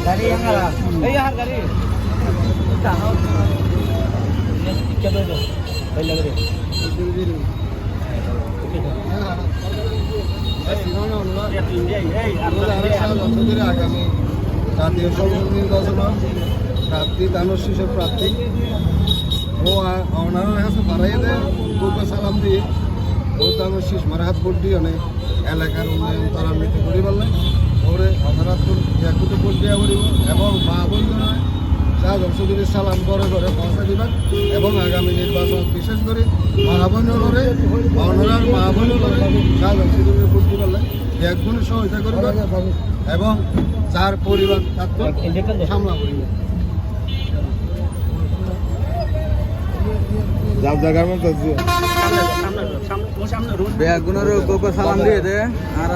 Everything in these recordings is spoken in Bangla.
Dari yang ngalah. Iya har dari. Tahu. Ini tiket itu. Baik lagi. আগামী জাতীয় সংসদ নির্বাচন প্রার্থী দানব শিশুর প্রার্থী ও ওনারা হাতে বাড়াই দেয় বুকে সালাম দিয়ে ও দানব শিশু মারা হাত ভোট দিয়ে অনেক এলাকার উন্নয়ন ত্বরান্বিত করি বললেন ওরে ওনারা তো একটু ভোট দেওয়া করিব এবং মা বন্ধুরা শাহ জমসুদ্দিনের সালাম করে করে পৌঁছা দিবেন এবং আগামী নির্বাচন বিশেষ করে মা বোনরে ওনার মা বোনরে শাহ জমসুদ্দিনের ভোট দিয়ে বললেন একগুণ সহায়তা করবেন এবং যার পরিবার তার সামলা করিবেন যার জায়গার মধ্যে বেগুনের গোপে সালাম দিয়ে দে আর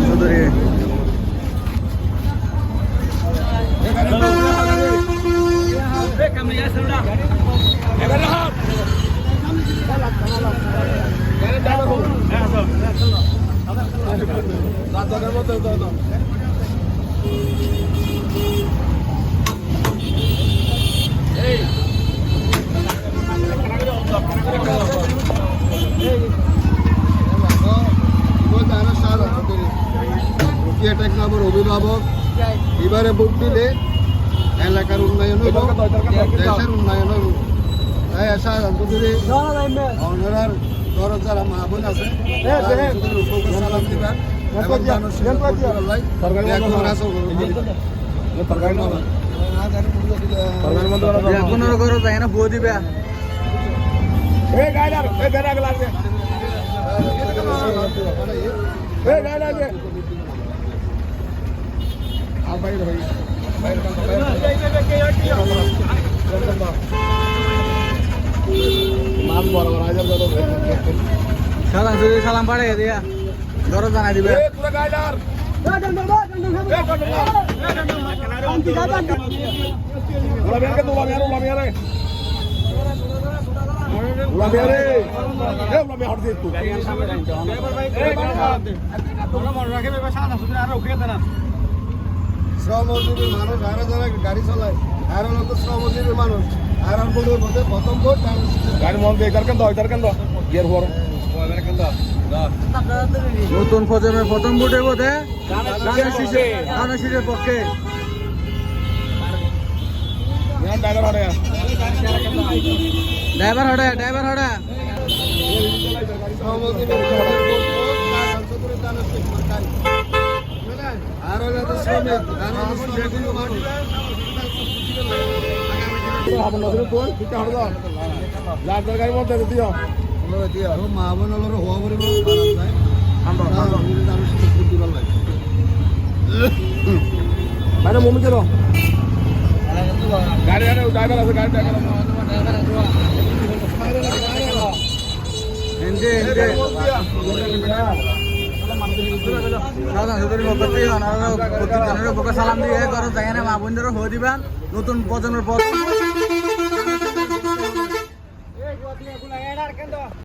চৌধুরী অভিভাবক এবারে ভোট দিলে এলাকার উন্নয়ন হইব দেশের উন্নয়ন হইব তাই আশা যদি অনার ঘরের যারা মা বোন আছে সালাম দিবেন এবং কোনো ঘরে যায় না বউ দিবে সালাম যদি সালাম পাড়ে দিয়া ঘরে জানাই দিবে শ্রমজীবী মানুষ আরো যারা গাড়ি চালায় আরো লোক শ্রমজীবী মানুষ আর প্রথম ভোট গাড়ি মন দিয়ে কেন গিয়ার হওয়ার নতুন প্রজন্মের প্রথম ভোটে বোধে শিশুর পক্ষে ড্রাইভার হড়া আর শ্রমিক গাড়ির মধ্যে দিও মা বোন হওয়া পরিব মমি কেন গাড়ি ড্রাইভার আছে গাড়ি ড্রাইভার সালাম দিয়ে ঘরে যায় না মা বোনদেরও হয়ে দিবেন নতুন প্রজন্মের